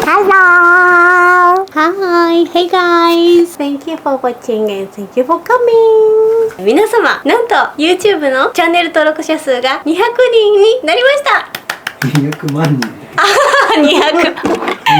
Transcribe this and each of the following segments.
Hello! Hi! Hey guys! Thank you for watching and thank you for coming! 皆様、なんと YouTube のチャンネル登録者数が200人になりました。200万人。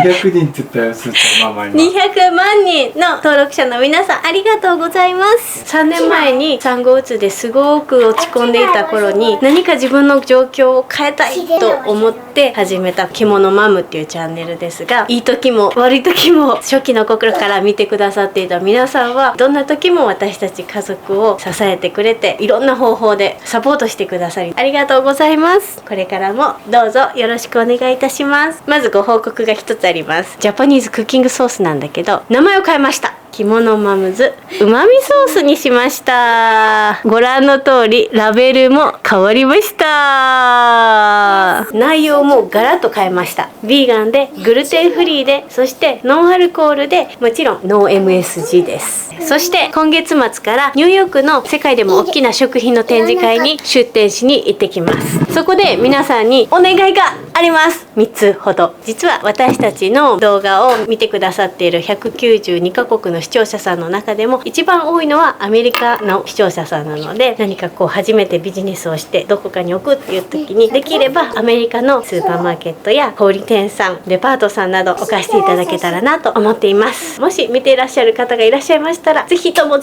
200人って言ったらすったままに200万人の登録者の皆さんありがとうございます。3年前に産後うつですごく落ち込んでいた頃に何か自分の状況を変えたいと思って始めた着物マムっていうチャンネルですが、いい時も悪い時も初期の頃から見てくださっていた皆さんはどんな時も私たち家族を支えてくれていろんな方法でサポートしてくださりありがとうございます。これからもどうぞよろしくお願いいたします。まずご報告が一つあります。ジャパニーズクッキングソースなんだけど名前を変えました。着物マムズうまみソースにしました。ご覧の通りラベルも変わりました。内容もガラッと変えました。ヴィーガンでグルテンフリーで、そしてノンアルコールで、もちろんノー MSG です。そして今月末からニューヨークの世界でも大きな食品の展示会に出展しに行ってきます。そこで皆さんにお願いがあります。3つほど。実は私たちの動画を見てくださっている192カ国の視聴者さんの中でも一番多いのはアメリカの視聴者さんなので、何かこう初めてビジネスをしてどこかに置くっていう時にできればアメリカのスーパーマーケットや小売店さん、デパートさんなど置かせていただけたらなと思っています。もし見ていらっしゃる方がいらっしゃいましたらぜひとも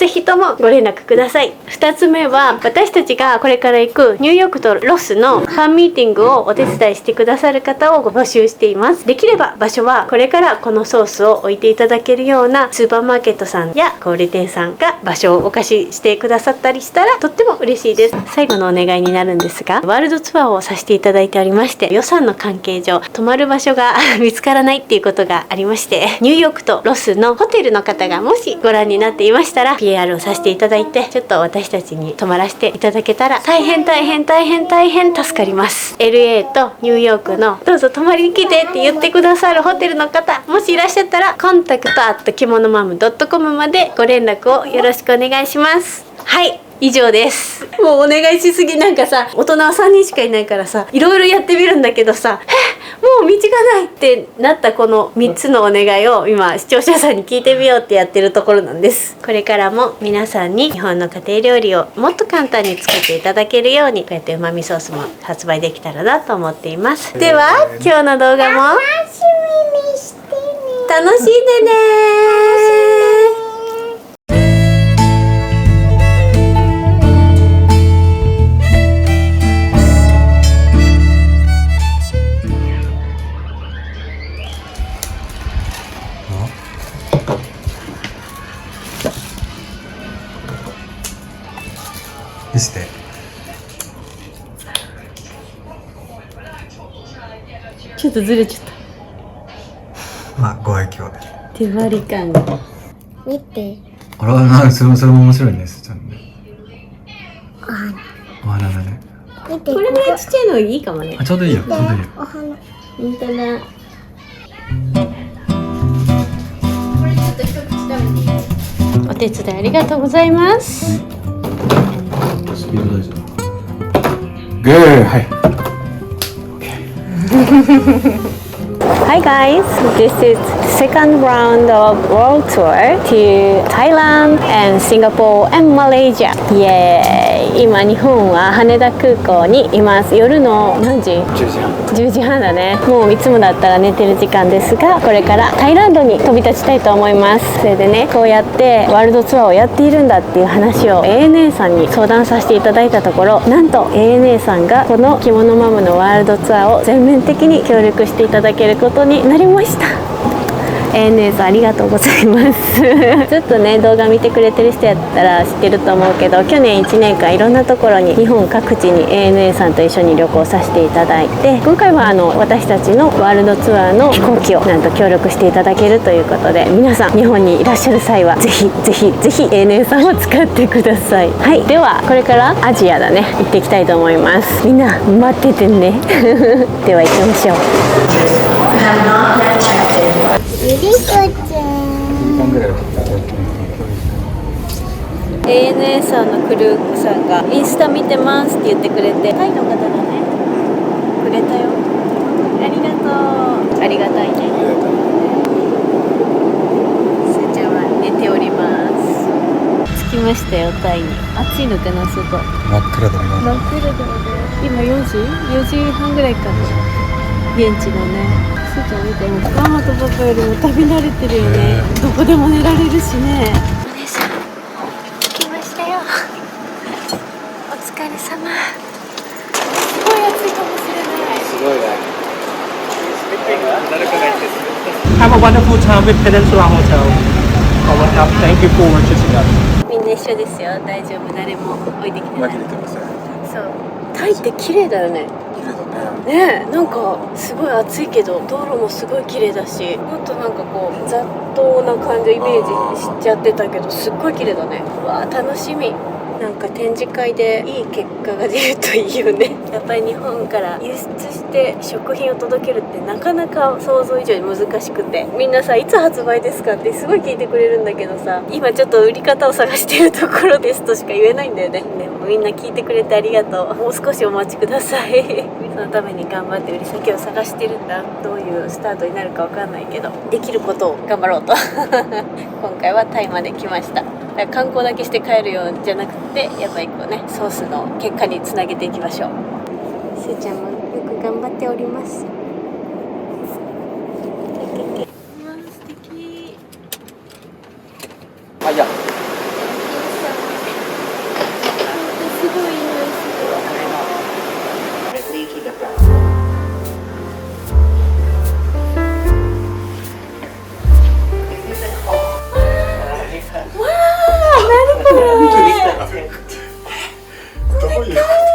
ご連絡ください。2つ目は私たちがこれから行くニューヨークとロスのファンミーティングをお手伝いしてくださる方をご募集しています。できれば場所はこれからこのソースを置いていただけるようなスーパーマーケットさんや小売店さんが場所をお貸ししてくださったりしたらとっても嬉しいです。最後のお願いになるんですが、ワールドツアーをさせていただいておりまして、予算の関係上泊まる場所が見つからないっていうことがありまして、ニューヨークとロスのホテルの方がもしご覧になっていましたら PR をさせていただいて、ちょっと私たちに泊まらせていただけたら大変助かります。 LA とニューヨークのどうぞ泊まりに来てって言ってくださるホテルの方もしいらっしゃったらコンタクト着物マム .com までご連絡をよろしくお願いします。はい、以上です。もうお願いしすぎ。なんかさ、大人は3人しかいないからさ、いろいろやってみるんだけどさ、もう道がないってなったこの3つのお願いを今視聴者さんに聞いてみようってやってるところなんです。これからも皆さんに日本の家庭料理をもっと簡単に作っていただけるようにこうやってうまみソースも発売できたらなと思っています。では今日の動画も楽しみにしてね。楽しんでね。見せて。ちょっとずれちゃった。まあご愛嬌で。手割り感が。見て。あら、なんかそれも面白いね、ちゃんと。お花だね。見て。これぐらいちっちゃいのいいかもね。あ、ちょうどいいよ、ちょうどいいよ。お花。本当だ。これちょっと一口食べていい？お手伝いありがとうございます。スピード大事だ。グー、はい。Hi guys, this is second round of world tour to Thailand and Singapore and Malaysia. イエーイ。今日本は羽田空港にいます。夜の何時？10時半。10時半だね。もういつもだったら寝てる時間ですが、これからタイランドに飛び立ちたいと思います。それでね、こうやってワールドツアーをやっているんだっていう話を ANA さんに相談させていただいたところ、なんと ANA さんがこの着物マムのワールドツアーを全面的に協力していただけることになりました。ANA さんありがとうございますずっとね動画見てくれてる人やったら知ってると思うけど、去年1年間いろんなところに日本各地に ANA さんと一緒に旅行させていただいて、今回は私たちのワールドツアーの飛行機をなんと協力していただけるということで、皆さん日本にいらっしゃる際はぜひ ANA さんを使ってください。はい、ではこれからアジアだね行っていきたいと思います。みんな待っててねでは行きましょう。ゆりこちゃん。ANA さんのクルーさんがインスタ見てますって言ってくれて、タイの方だね。くれたよ。ありがとう。ありがたいね。ましたよ、タイに。暑いのかな、外。真っ暗だね。真っ暗だよね。今4時半ぐらいかな。現地のね。すーちゃん見て、もうママとパパよりも旅慣れてるよね。どこでも寝られるしね。お姉さん、来ましたよ。お疲れ様。すごい暑いかもしれない。すごいね。Have a wonderful time with Peninsula Hotel. Thank you for choosing us. みんな一緒ですよ。大丈夫。誰も置いてきてない。紛れてません。そう。タイって綺麗だよね。綺麗だね。ねえ、なんかすごい暑いけど道路もすごい綺麗だし、もっとなんかこう雑踏な感じイメージしちゃってたけど、すっごい綺麗だね。うわー、楽しみ。なんか展示会でいい結果が出るといいよね。やっぱり日本から輸出して食品を届けるってなかなか想像以上に難しくて、みんなさ、いつ発売ですかってすごい聞いてくれるんだけどさ、今ちょっと売り方を探しているところですとしか言えないんだよね。でもみんな聞いてくれてありがとう。もう少しお待ちください。そのために頑張って売り先を探してるんだ。どういうスタートになるかわかんないけど、できることを頑張ろうと。今回はタイまで来ました。だから観光だけして帰るようじゃなくて、やっぱりこうね、ソースの結果につなげていきましょう。すーちゃんもよく頑張っております。素敵。あ、いや。すごい匂い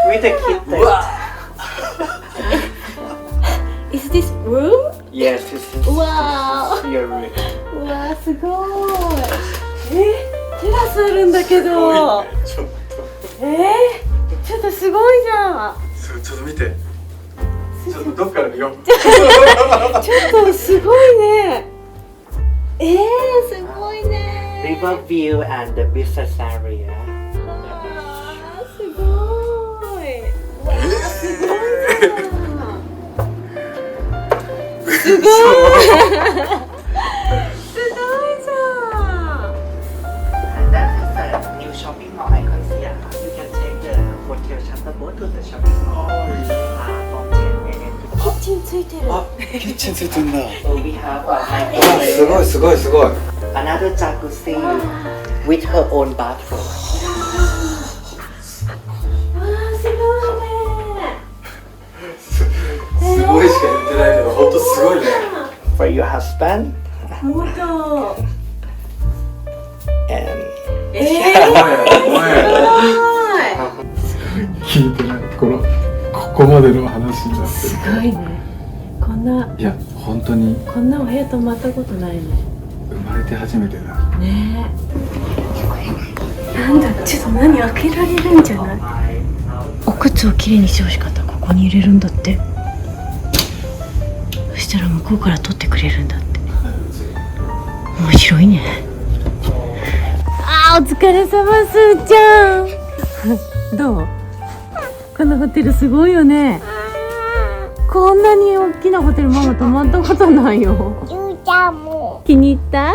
With a kid. Is this room? Yes, this is Wow. your room. うわー、すごい。テラスあるんだけど。ちょっちょっとすごいじゃん。と、ちょっと見て。ちょっとどっから見よう。ちょっとすごいね。すごいね。 River view and the business area. すごい。すごいじゃん。すごい。すごいじゃん。 And that is a new shopping mall icon here. You can take the hotel shuttle boat to the shopping mall from 10 a.m. キッチンついてる。あ、キッチンついてんだ。So we have a あ、すごいすごいすごい。 another jacuzzi with her own bathroom. すごいしか言ってないけど、本当すごいね。For your husband 本当。 and 聞いてない。ここまでの話になってすごいね。こんな、いや、本当にこんなお部屋泊まったことないね。生まれて初めてだ。ねえ。なんだ、ちょっと何開けられるんじゃない？お靴をきれいにしてほしかった。ここに入れるんだって。そしたら向こうから取ってくれるんだって。面白いね。お疲れ様、すーちゃん。どう？このホテルすごいよね。こんなに大きなホテルママ泊まったことないよ。気に入った？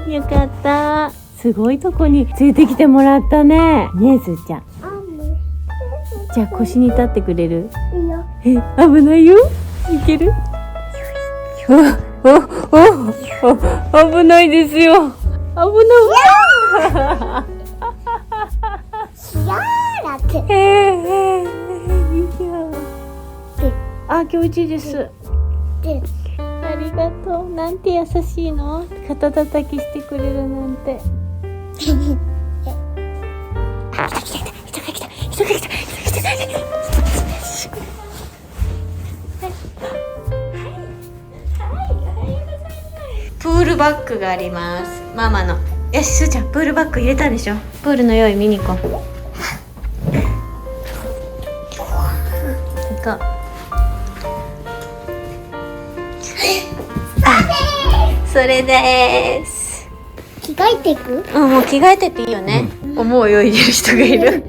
よかった。すごいとこに連れてきてもらったね。ねえ、すーちゃん。じゃあ腰に立ってくれる？危ないよ。いける？危ないですよ。危ない。あ、気持ちいいです。ありがとう。なんて優しいの。肩叩きしてくれるなんて。人が来た。プールバッグがあります。ママの。よし、すーちゃん、プールバッグ入れたでしょ。プールの用意見に行こう。行こう。それです。着替えていく？うん、もう着替えてていいよね。思うよ入れる人がいる。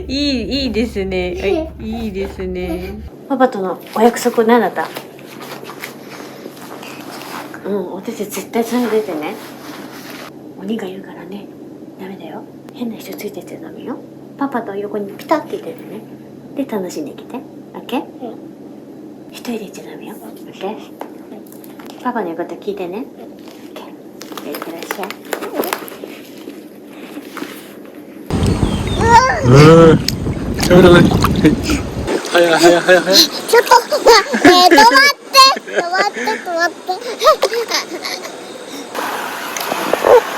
いいですね。いいですね。パパとのお約束何だった？うん、お手手絶対つんでてね。鬼がいるからね。ダメだよ。変な人ついてっちゃダメよ。パパと横にピタッていてね。で楽しんできて。オッケー？一人で行っちゃダメよ。オッケー？パパの言うこと聞いてね。オッケー。いってらっしゃい。やめなさい。早い。ちょっと待って。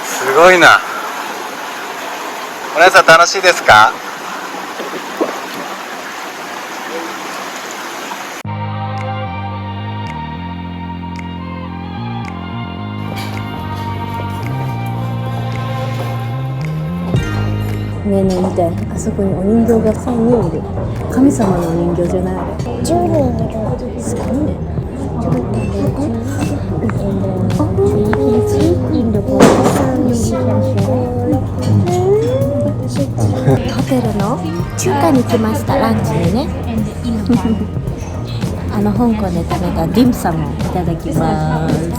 すごいな。お姉さん楽しいですか？ねえねえ見て、あそこにお人形が3人いる。神様のお人形じゃないあれ。10人いる。すごいね。ホテルの中華に来ました。ランチにね。香港で食べたディムサムをいただきます。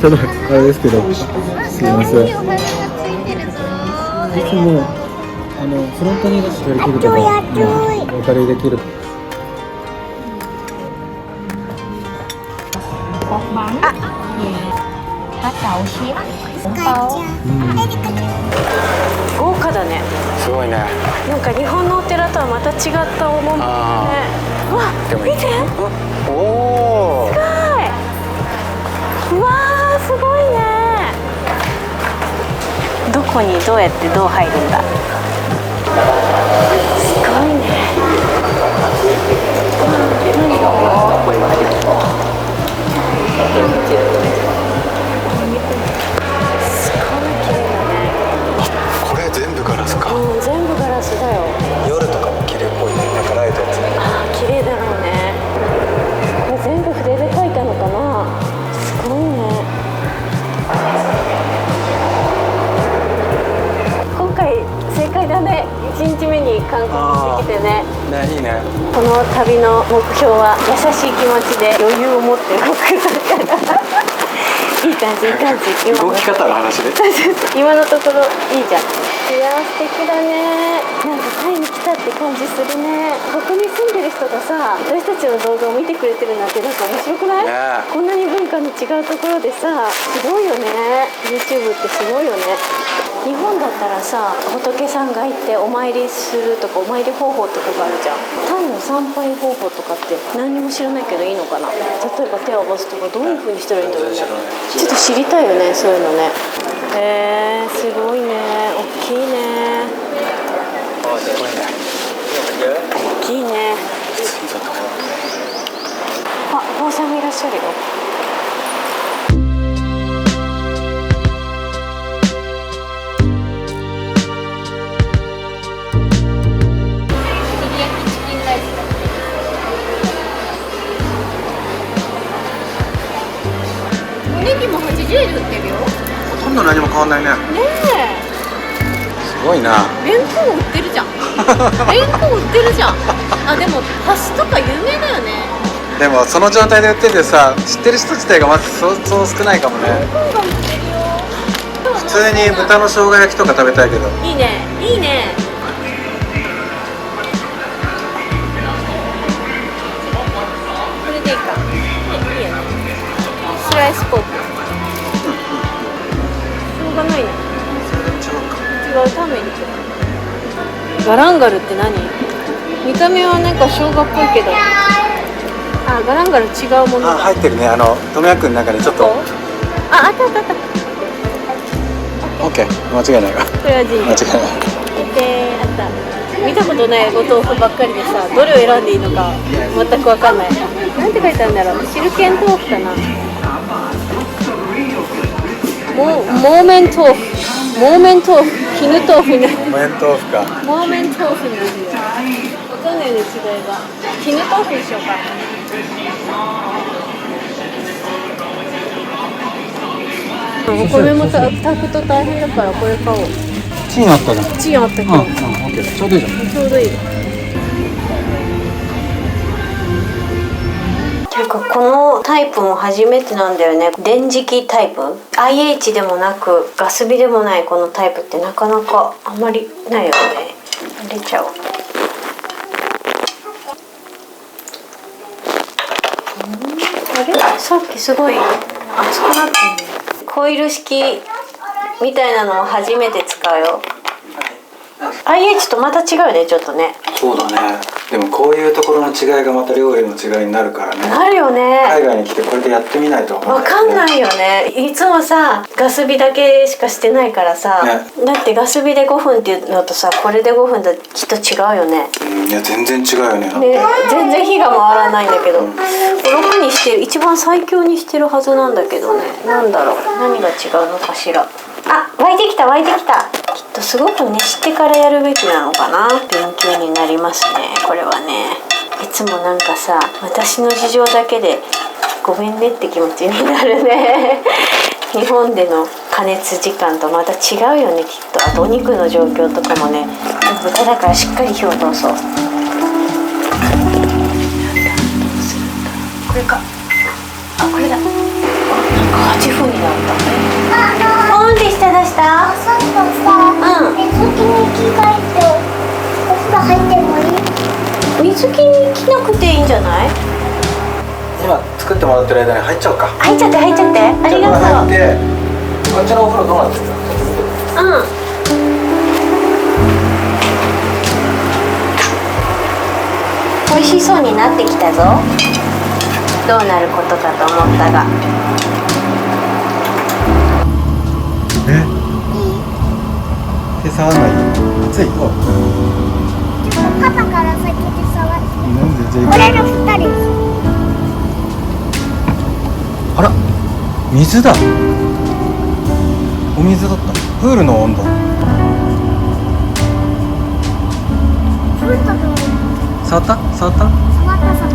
ただあれですけど、すいません。いつもフロントに出して取り切るとかお借りできる。豪華だね。すごいね。なんか日本のお寺とはまた違った趣ね。うわ、見て。おお。すごい。うわー、すごいね。どこにどうやってどう入るんだ。すごいね。これ全部ガラスか。全部ガラスだよ。夜とかも綺麗っぽいね。なんかライトついて。あー、綺麗だろうね。これ全部筆で描いたのかな。すごいね。今回正解だね。1日目に観光してきてね。ね、いいね。この旅の目標は優しい気持ちで余裕を持って動くからいい感じ。動き方の話で。今のところいいじゃん。いやー、素敵だね。なんかタイに来たって感じするね。ここに住んでる人がさ、私たちの動画を見てくれてるなんて、なんか面白くない？ね。こんなに文化の違うところでさ、すごいよね。 YouTube ってすごいよね。日本だったらさ、仏さんがいてお参りするとか、お参り方法とかがあるじゃん。タイの参拝方法とかって何にも知らないけどいいのかな。例えば手を合わすとかどういう風にしたらいいんだろうね。ちょっと知りたいよね、そういうのね。すごいね。大きいね。大きいね。あ、お坊さんいらっしゃるよ。おネギも80円で売ってるよ。ほとんど何も変わんないね。ねすごいな。え、レンコン売ってるじゃん。レンコン売ってるじゃん。あ、でもハスとか有名だよね。でもその状態で売っててさ、知ってる人自体がまずそう少ないかもね。レンコンが売ってるよ。普通に豚の生姜焼きとか食べたいけど。いいね、いいね。これでいいか。いいよね。スライスポーク。しょうがないね。違う、ターメリック。ガランガルって何？見た目はなんか生姜っぽいけど。あ、ガランガル違うものだ。入ってるね。トメヤくんの中にちょっと。あった。オッケー、間違いないわ。これはジン間違いない。あった。見たことないお豆腐ばっかりでさ、どれを選んでいいのか全く分かんない。なんて書いてあるんだろう。汁気豆腐かな。モーメン豆腐、絹豆腐になる。モーメン豆腐か。モーメン豆腐になるよ。分かんないね、違いが。絹豆腐にしようか。お米も炊くと大変だからこれ買おう。チンあったね。チンあったけど。オッケー。ちょうどいいじゃん。ちょうどいい。なんかこのタイプも初めてなんだよね。電磁気タイプ IH でもなくガス火でもないこのタイプってなかなかあんまりないよね。入れちゃおう。あれさっきすごい熱くなってるね。コイル式みたいなのも初めて使うよ。IH とまた違うよね、ちょっとね。そうだね。でもこういうところの違いがまた料理の違いになるからね。なるよね。海外に来てこれでやってみないとわかんないよね。いつもさガス火だけしかしてないからさ、ね、だってガス火で5分っていうのとさこれで5分だときっと違うよね。いや全然違うよね。ね、全然火が回らないんだけど、6にしてる一番最強にしてるはずなんだけどね。なんだろう、何が違うのかしら。あ、沸いてきた沸いてきた。きっとすごく熱してからやるべきなのかな。勉強になりますねこれはね。いつもなんかさ私の事情だけでごめんねって気持ちになるね日本での加熱時間とまた違うよねきっと。あとお肉の状況とかもね、豚だからしっかり火を通そう。これか。あ、これだ。なんか8分になった。オンでした出した。さっきさ、水着に着替えてお風呂入ってもいい？水着に着なくていいんじゃない？今作ってもらってる間に入っちゃおうか。入っちゃって入っちゃって。ありがとう。入ってこっちのお風呂どうなってるか。美味しそうになってきたぞ。どうなることかと思ったが。手触らない。ついどう？パパから先で触って。なんでじゃあ俺ら2人。あら、水だ。お水だった。プールの温度。プールとか触った？触った？触った。